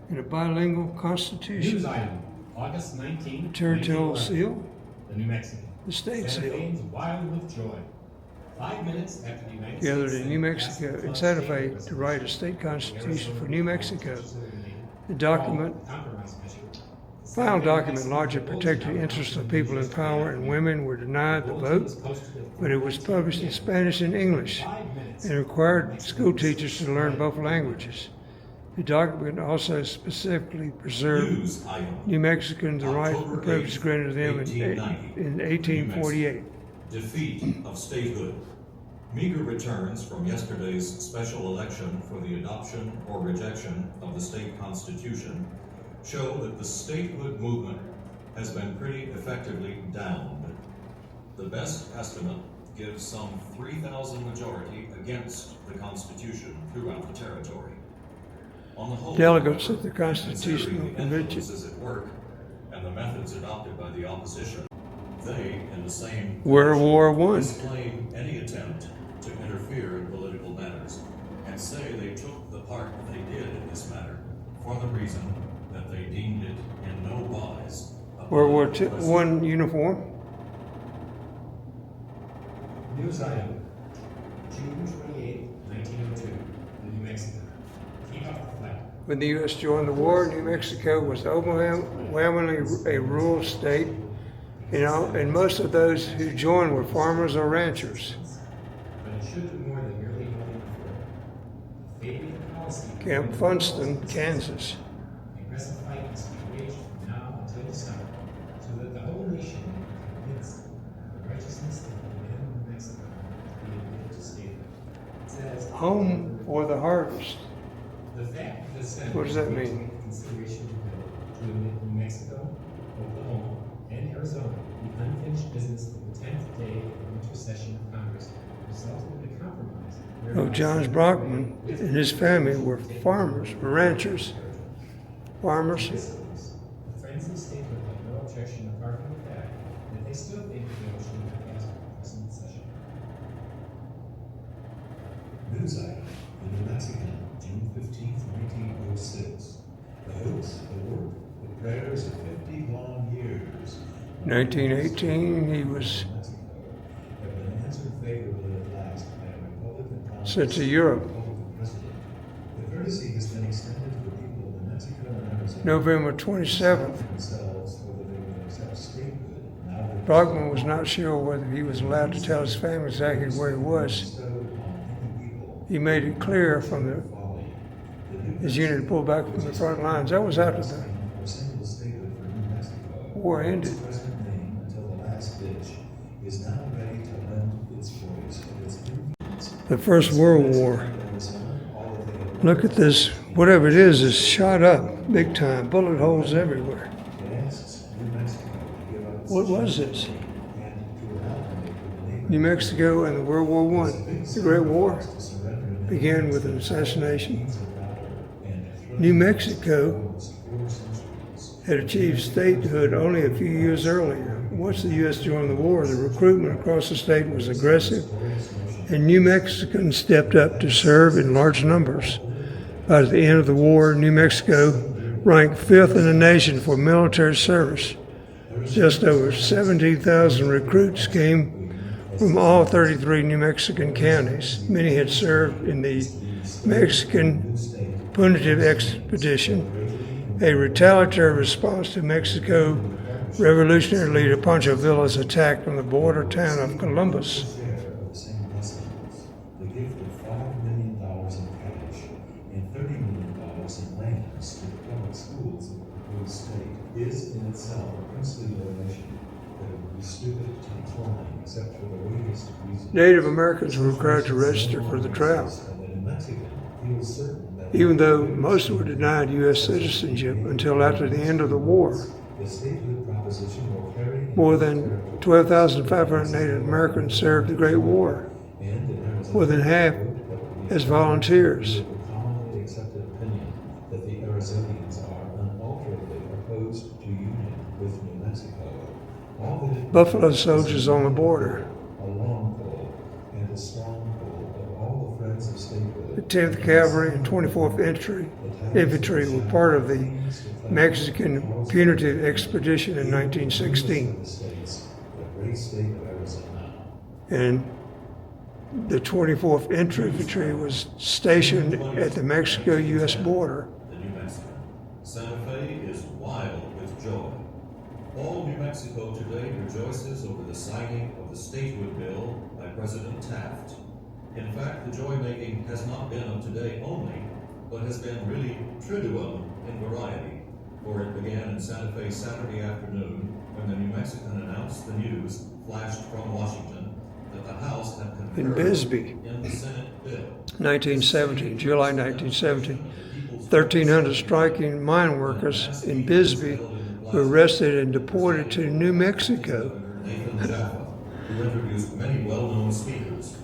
[SPEAKER 1] and a bilingual constitution.
[SPEAKER 5] News item, August 19,
[SPEAKER 1] The territorial
[SPEAKER 5] 1911.
[SPEAKER 1] seal,
[SPEAKER 5] The New Mexican.
[SPEAKER 1] the state
[SPEAKER 5] Santa
[SPEAKER 1] seal.
[SPEAKER 5] Fe's wild with joy. 5 minutes after the United
[SPEAKER 1] Gathered
[SPEAKER 5] States
[SPEAKER 1] in New
[SPEAKER 5] Senate passed
[SPEAKER 1] Mexico,
[SPEAKER 5] the
[SPEAKER 1] in
[SPEAKER 5] flood
[SPEAKER 1] Santa
[SPEAKER 5] state
[SPEAKER 1] Fe, to write a state constitution for New Mexico. The
[SPEAKER 5] Called
[SPEAKER 1] document,
[SPEAKER 5] compromise measure. The
[SPEAKER 1] final
[SPEAKER 5] Senate
[SPEAKER 1] document
[SPEAKER 5] passed
[SPEAKER 1] largely
[SPEAKER 5] the
[SPEAKER 1] protected the
[SPEAKER 5] voting
[SPEAKER 1] interests of
[SPEAKER 5] on
[SPEAKER 1] people in power, and women were denied the
[SPEAKER 5] bulletin was
[SPEAKER 1] vote,
[SPEAKER 5] posted at
[SPEAKER 1] but it was
[SPEAKER 5] 4:19
[SPEAKER 1] published in
[SPEAKER 5] p.m.
[SPEAKER 1] Spanish and English
[SPEAKER 5] 5 minutes
[SPEAKER 1] and required school teachers to learn both languages. The document also specifically preserved
[SPEAKER 4] News item.
[SPEAKER 1] New Mexicans the right
[SPEAKER 4] October
[SPEAKER 1] and privileges
[SPEAKER 4] 8th,
[SPEAKER 1] granted to them
[SPEAKER 4] 1890.
[SPEAKER 1] in 1848.
[SPEAKER 4] Defeat of statehood. Meager returns from yesterday's special election for the adoption or rejection of the state constitution show that the statehood movement has been pretty effectively downed. The best estimate gives some 3,000 majority against the constitution throughout the territory. On the whole,
[SPEAKER 1] Delegates
[SPEAKER 4] however,
[SPEAKER 1] at the Constitutional
[SPEAKER 4] considering the
[SPEAKER 1] Convention.
[SPEAKER 4] influences at work and the methods adopted by the opposition, they, in the same
[SPEAKER 1] World War I.
[SPEAKER 4] disclaim any attempt to interfere in political matters and say they took the part they did in this matter for the reason that they deemed it in no wise a
[SPEAKER 1] World War
[SPEAKER 4] political
[SPEAKER 1] I uniform.
[SPEAKER 5] News item, June 28, 1902, the New Mexican. Keep up the flag.
[SPEAKER 1] When the U.S. joined the war, New Mexico was overwhelmingly a rural state, and most of those who joined were farmers or ranchers.
[SPEAKER 5] But it should do more than merely voting before. The fate of the policy.
[SPEAKER 1] Camp Funston, Kansas.
[SPEAKER 5] The aggressive fight must be waged from now until December, so that the whole nation may be convinced of the righteousness of the men of New Mexico to be admitted to statehood. It says,
[SPEAKER 1] Home for the harvest.
[SPEAKER 5] the fact that the Senate
[SPEAKER 1] What does that
[SPEAKER 5] will
[SPEAKER 1] mean?
[SPEAKER 5] take into consideration the bill to admit New Mexico, Oklahoma, and Arizona the unfinished business of the 10th day of the winter session of Congress resulted in a compromise.
[SPEAKER 1] Oh, John Brockman and his family were farmers, were ranchers. Farmers.
[SPEAKER 5] The friends of statehood have no objection apart from the fact that they still think the bill should have passed in the present session.
[SPEAKER 3] News item, the New Mexican, June 15th, 1906. The hopes, the work, the prayers of 50 long years.
[SPEAKER 1] 1918, he was
[SPEAKER 3] New Mexico have been answered favorably at last by a Republican Congress
[SPEAKER 1] sent to Europe.
[SPEAKER 3] and a Republican president. The courtesy has been extended to the people of New Mexico and Arizona.
[SPEAKER 1] November 27th.
[SPEAKER 3] Themselves whether they would accept statehood now that
[SPEAKER 1] Brockman was not sure whether he was allowed to tell his family exactly where he was.
[SPEAKER 3] bestowed upon any people
[SPEAKER 1] He made it clear from
[SPEAKER 3] folly.
[SPEAKER 1] his unit pulled back from the front lines. That was after the
[SPEAKER 3] For single statehood for New Mexico.
[SPEAKER 1] war ended.
[SPEAKER 3] Its present name until the last ditch is now ready to lend its voice and its influence.
[SPEAKER 1] The First World War. Look at this. Whatever it is shot up big time. Bullet holes everywhere.
[SPEAKER 3] It asks New Mexico to give up its
[SPEAKER 1] What was this?
[SPEAKER 3] and to amalgamate with the neighboring
[SPEAKER 1] New Mexico and the World War I. The Great War
[SPEAKER 3] to surrender an
[SPEAKER 1] began with an assassination.
[SPEAKER 3] means of valor and a threat
[SPEAKER 1] New Mexico
[SPEAKER 3] almost 4 centuries.
[SPEAKER 1] had achieved statehood only a few years earlier. Once the U.S. joined the war, the recruitment across the state was aggressive, and New Mexicans stepped up to serve in large numbers. By the end of the war, New Mexico ranked 5th in the nation for military service. Just over 17,000 recruits came from all 33 New Mexican counties. Many had served in the Mexican punitive expedition, a retaliatory response to Mexico revolutionary leader Pancho Villa's attack on the border town of Columbus.
[SPEAKER 3] Share of the same blessings. The gift of $5 million in cash and $30 million in lands to the public schools of the proposed state is in itself a princely donation that would be stupid to decline except for the weightiest reasons.
[SPEAKER 1] Native Americans were required to register for the travel.
[SPEAKER 3] And the New Mexican feels certain that
[SPEAKER 1] even though most were denied U.S. citizenship until after the end of the war.
[SPEAKER 3] the statehood proposition will carry
[SPEAKER 1] More than 12,500 Native Americans served the Great War,
[SPEAKER 3] and in Arizona,
[SPEAKER 1] more than half as volunteers.
[SPEAKER 3] the commonly accepted opinion that the Arizonians are unalterably opposed to union with New Mexico. All that it
[SPEAKER 1] Buffalo soldiers on the border.
[SPEAKER 3] a long pull and a strong pull of all the friends of statehood.
[SPEAKER 1] The 10th Cavalry and 24th Infantry were part of the Mexican punitive expedition in 1916.
[SPEAKER 3] The states, the great state of Arizona.
[SPEAKER 1] And the 24th Infantry was stationed at the Mexico-U.S. border.
[SPEAKER 4] The New Mexican. Santa Fe is wild with joy. All New Mexico today rejoices over the signing of the Statehood bill by President Taft. In fact, the joy-making has not been of today only, but has been really triduum in variety, for it began in Santa Fe Saturday afternoon when the New Mexican announced the news, flashed from Washington, that the House had concurred
[SPEAKER 1] In Bisbee,
[SPEAKER 4] in the Senate bill.
[SPEAKER 1] 1917, July 1917, 1,300 striking mine workers in Bisbee were arrested and deported to New Mexico.
[SPEAKER 4] Nathan Jaffa, who introduced many well-known speakers.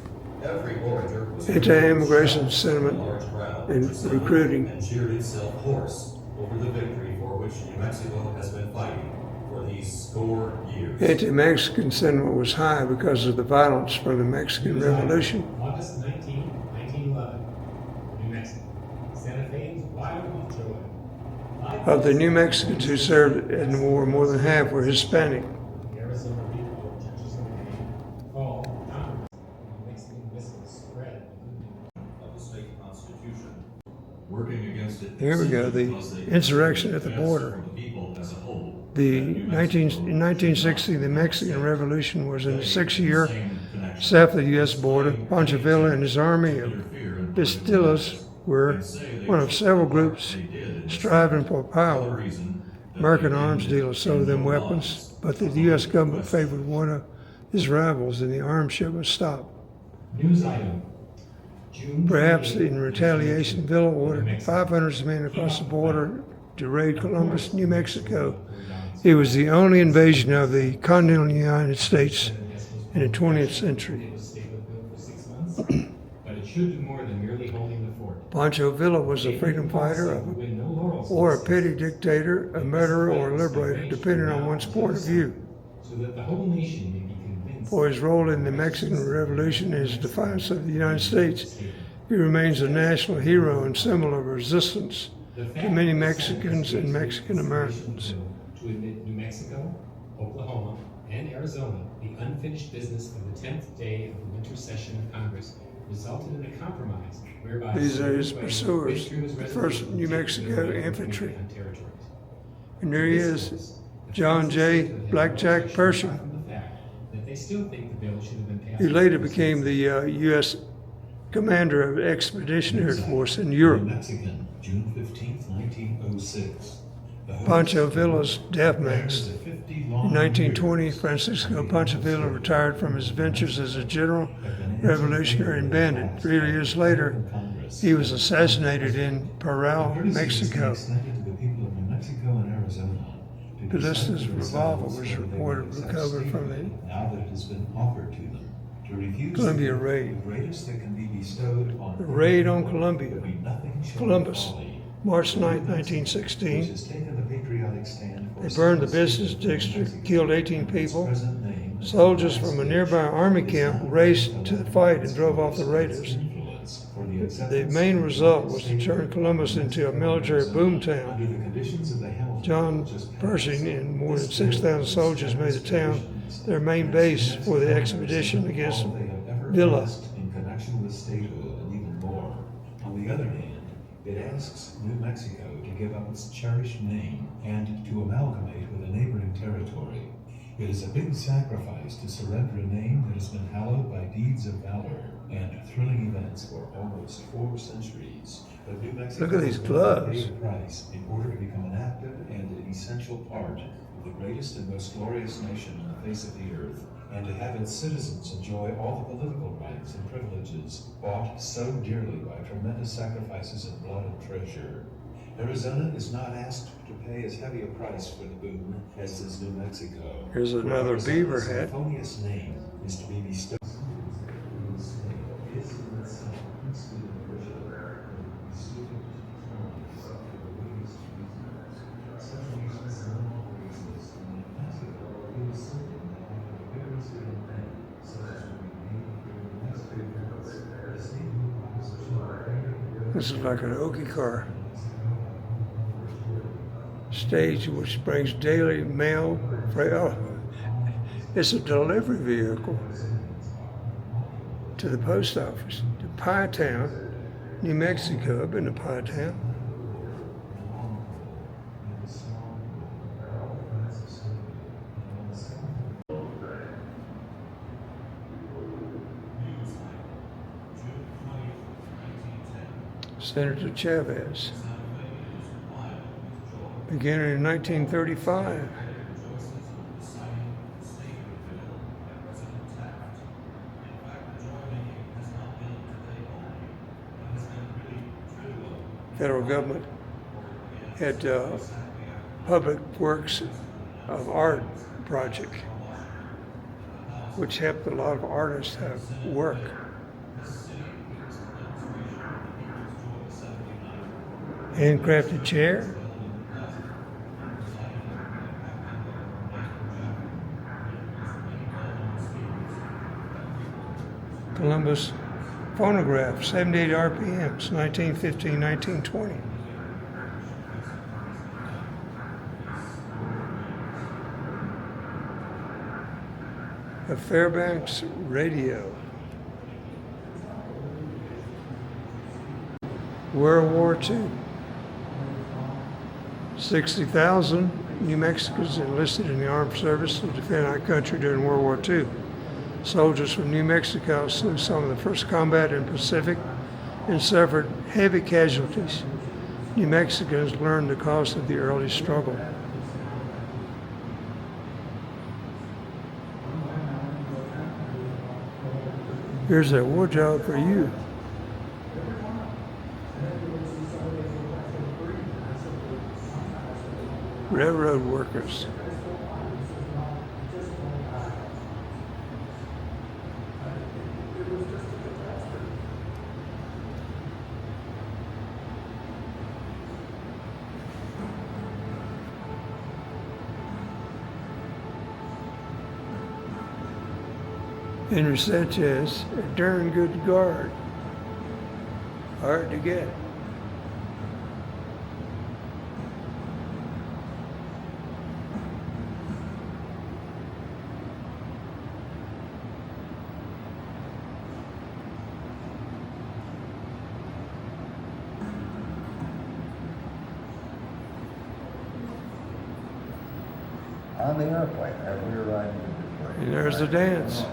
[SPEAKER 4] Every orator was
[SPEAKER 1] Anti-immigration sentiment
[SPEAKER 4] large crowd
[SPEAKER 1] and recruiting.
[SPEAKER 4] and cheered itself hoarse over the victory for which New Mexico has been fighting for these score years.
[SPEAKER 1] Anti-Mexican sentiment was high because of the violence from the Mexican Revolution.
[SPEAKER 5] August 19, 1911. New Mexico. Santa Fe is wild with joy.
[SPEAKER 1] Of the New Mexicans who served in the war, more than half were Hispanic.
[SPEAKER 5] The Arizona people, judges of the game, called Congress. The Mexican whistles spread
[SPEAKER 4] Of the state constitution, working against it.
[SPEAKER 1] Here we go, the
[SPEAKER 4] because they
[SPEAKER 1] insurrection at the border.
[SPEAKER 4] for the people as a whole.
[SPEAKER 1] In 1960, the Mexican Revolution was in the 6th year south of the U.S. border. Pancho Villa and his army of Pistillos were one of several groups striving for power. American arms dealers sold them weapons, but the U.S. government favored one of his rivals and the arms shipment stopped.
[SPEAKER 5] News item. June
[SPEAKER 1] Perhaps
[SPEAKER 5] 28,
[SPEAKER 1] in retaliation, Villa ordered 500 men across the border to raid Columbus, New Mexico. It was the only invasion of the continental United States in the 20th century.
[SPEAKER 5] It was Statehood bill for 6 months, but it should do more than merely holding the fort.
[SPEAKER 1] Pancho Villa was a freedom fighter
[SPEAKER 5] Win no laurels
[SPEAKER 1] or a petty dictator, a murderer or a liberator, depending on one's point of view.
[SPEAKER 5] so that the whole nation may be convinced.
[SPEAKER 1] For his role in the Mexican Revolution and his defiance of the United States, he remains a national hero and symbol of resistance to many Mexicans and Mexican Americans.
[SPEAKER 5] To admit New Mexico, Oklahoma, and Arizona, the unfinished business of the 10th day of the winter session of Congress, resulted in a compromise whereby
[SPEAKER 1] These are his
[SPEAKER 5] Statehood
[SPEAKER 1] pursuers,
[SPEAKER 5] withdrew his
[SPEAKER 1] the
[SPEAKER 5] resolution
[SPEAKER 1] 1st New
[SPEAKER 5] to
[SPEAKER 1] Mexico
[SPEAKER 5] take
[SPEAKER 1] Infantry.
[SPEAKER 5] on territories.
[SPEAKER 1] And there he is, John J. Blackjack Pershing,
[SPEAKER 5] From the fact that they still think the bill should have been passed.
[SPEAKER 1] who later became the U.S. commander of the Expeditionary Force in
[SPEAKER 3] New
[SPEAKER 1] Europe.
[SPEAKER 3] Mexican, June 15th, 1906. The host
[SPEAKER 1] Pancho Villa's death mask.
[SPEAKER 3] bears a 50
[SPEAKER 1] In
[SPEAKER 3] long
[SPEAKER 1] 1920,
[SPEAKER 3] years
[SPEAKER 1] Francisco Pancho Villa retired from his ventures as a general, revolutionary, and bandit. 3 years later,
[SPEAKER 3] Congress.
[SPEAKER 1] he was assassinated in Parral, Mexico.
[SPEAKER 3] Extended to the people of New Mexico and Arizona. to
[SPEAKER 1] Ballista's
[SPEAKER 3] decide for
[SPEAKER 1] revolver
[SPEAKER 3] themselves
[SPEAKER 1] was
[SPEAKER 3] whether they
[SPEAKER 1] reported
[SPEAKER 3] would accept
[SPEAKER 1] recovered from
[SPEAKER 3] slavery now that it has been offered to them. To refuse
[SPEAKER 1] Columbia
[SPEAKER 3] to give
[SPEAKER 1] raid.
[SPEAKER 3] the greatest that can be bestowed on
[SPEAKER 1] The raid on
[SPEAKER 3] anyone
[SPEAKER 1] Columbia,
[SPEAKER 3] would be nothing short of
[SPEAKER 1] Columbus,
[SPEAKER 3] folly.
[SPEAKER 1] March 9,
[SPEAKER 3] Which
[SPEAKER 1] 1916.
[SPEAKER 3] has taken the patriotic stand for
[SPEAKER 1] They burned the
[SPEAKER 3] self-esteem
[SPEAKER 1] business
[SPEAKER 3] of
[SPEAKER 1] district,
[SPEAKER 3] Mexico.
[SPEAKER 1] killed 18
[SPEAKER 3] Its
[SPEAKER 1] people.
[SPEAKER 3] present name is
[SPEAKER 1] Soldiers
[SPEAKER 3] the
[SPEAKER 1] from a
[SPEAKER 3] last
[SPEAKER 1] nearby
[SPEAKER 3] stage.
[SPEAKER 1] army
[SPEAKER 3] It's
[SPEAKER 1] camp
[SPEAKER 3] not
[SPEAKER 1] raced
[SPEAKER 3] allowed
[SPEAKER 1] to the
[SPEAKER 3] to
[SPEAKER 1] fight and drove off the
[SPEAKER 3] its
[SPEAKER 1] raiders.
[SPEAKER 3] influence for the
[SPEAKER 1] The
[SPEAKER 3] acceptance
[SPEAKER 1] main
[SPEAKER 3] of the
[SPEAKER 1] result
[SPEAKER 3] United
[SPEAKER 1] was to
[SPEAKER 3] States
[SPEAKER 1] turn Columbus into a military boomtown.
[SPEAKER 3] under the conditions of the health
[SPEAKER 1] John
[SPEAKER 3] just passed.
[SPEAKER 1] Pershing and more than 6,000 soldiers made the town their main base for the expedition against
[SPEAKER 3] All they have ever
[SPEAKER 1] Villa.
[SPEAKER 3] asked in connection with statehood and even more. On the other hand, it asks New Mexico to give up its cherished name and to amalgamate with a neighboring territory. It is a big sacrifice to surrender a name that has been hallowed by deeds of valor and thrilling events for almost 4 centuries. But New Mexico
[SPEAKER 1] Look at these
[SPEAKER 3] is willing to
[SPEAKER 1] gloves.
[SPEAKER 3] pay the price in order to become an active and an essential part of the greatest and most glorious nation on the face of the earth, and to have its citizens enjoy all the political rights and privileges bought so dearly by tremendous sacrifices in blood and treasure. Arizona is not asked to pay as heavy a price for the boon as is New Mexico.
[SPEAKER 1] Here's
[SPEAKER 3] For
[SPEAKER 1] another
[SPEAKER 3] Arizona's
[SPEAKER 1] beaver hat.
[SPEAKER 3] euphonious name is to be bestowed.
[SPEAKER 1] This is like an Okie car. Stage which brings daily mail. Oh, it's a delivery vehicle to the post office, to Pie Town, New Mexico. I've been to Pie Town. Senator Chavez, beginning in 1935. Federal government had public works of art project, which helped a lot of artists have work. Handcrafted chair. Columbus phonograph, 78 RPMs, 1915, 1920. A Fairbanks radio. World War II. 60,000 New Mexicans enlisted in the armed service to defend our country during World War II. Soldiers from New Mexico slew some of the first combat in the Pacific and suffered heavy casualties. New Mexicans learned the cost of the early struggle. Here's a wardrobe for you. Railroad workers. Henry Sanchez, a darn good guard. Hard to get.
[SPEAKER 6] On the airplane, as we were riding to Detroit.
[SPEAKER 1] And there's the dance.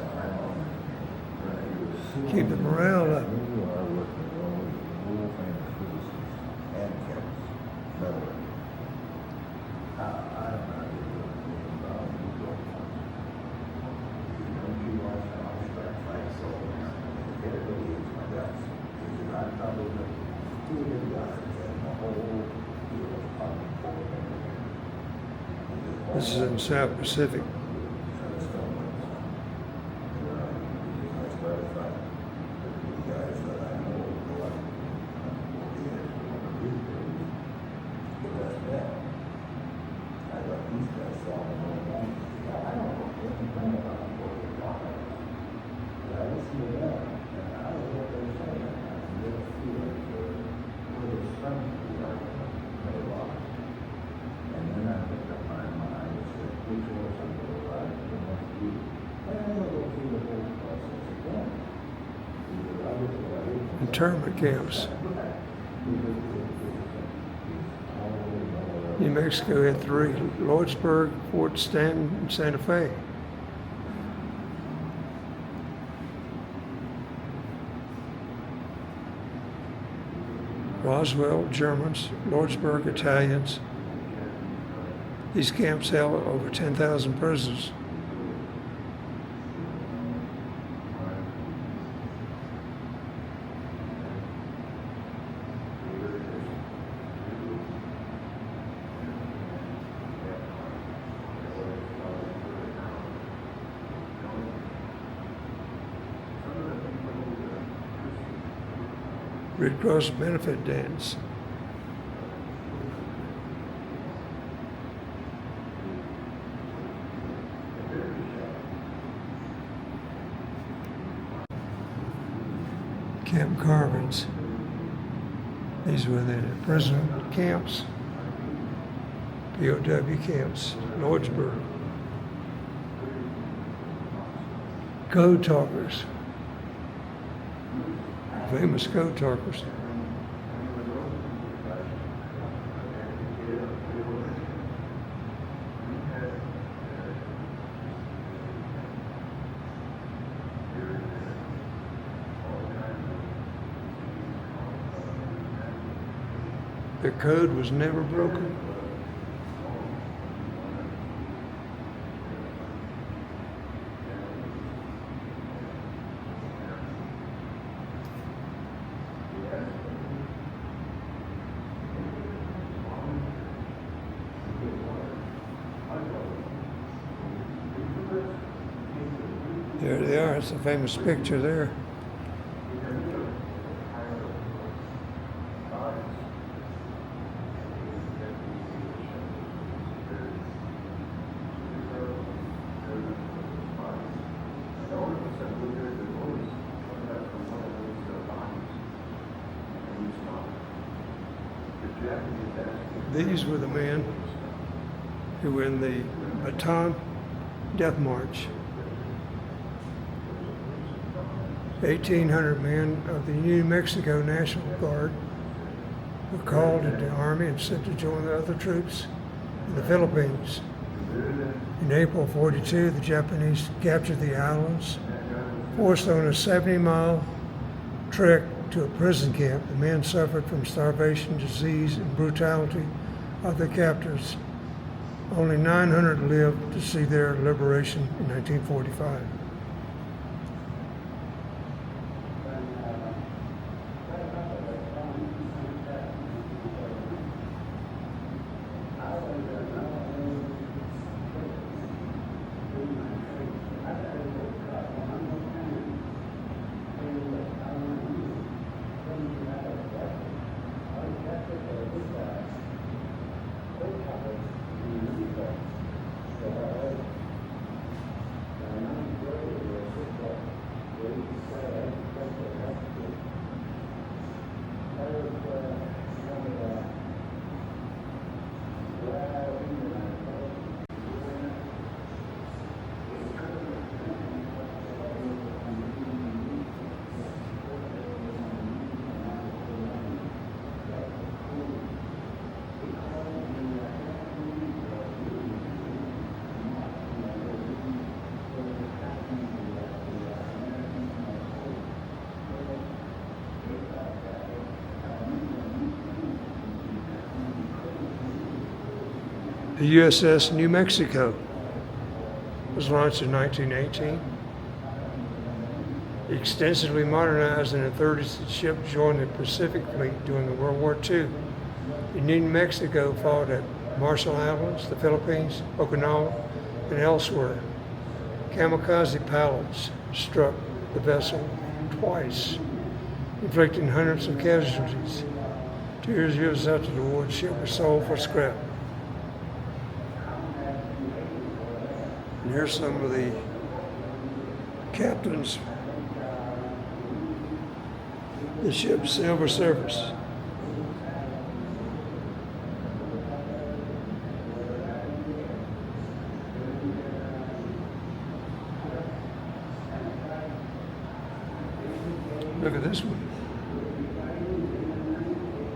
[SPEAKER 1] Keep the morale up.
[SPEAKER 6] We are working with all the world famous physicists and chemists that are I'm not really about the world. Don't you watch how I start like so? It really is my best. I'm probably the two good guys in the whole deal of public forward.
[SPEAKER 1] This is in South Pacific. Internment camps. New Mexico had 3, Lloydsburg, Fort Stanton, and Santa Fe. Roswell, Germans, Lloydsburg, Italians, These camps held over 10,000 prisoners. Red Cross benefit dance. Camp carvings. These were the prison camps, POW camps, Lordsburg. Code talkers. Famous code talkers. The code was never broken. There they are. It's a famous picture there. These were the men who were in the Bataan Death March. 1,800 men of the New Mexico National Guard were called into the Army and sent to join the other troops in the Philippines. In April '42, the Japanese captured the islands, forced on a 70-mile trek to a prison camp. The men suffered from starvation, disease, and brutality of the captors. Only 900 lived to see their liberation in 1945. The USS New Mexico was launched in 1918. Extensively modernized in the 30s, the ship joined the Pacific Fleet during the World War II. The New Mexico fought at Marshall Islands, the Philippines, Okinawa, and elsewhere. Kamikaze pilots struck the vessel twice, inflicting hundreds of casualties. 2 years after the war, the ship was sold for scrap. And here's some of the captains. The ship's Silver Surface. Look at this one.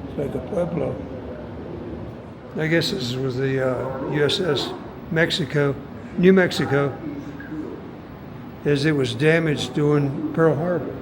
[SPEAKER 1] It's like a Pueblo. I guess this was the USS New Mexico, as it was damaged during Pearl Harbor.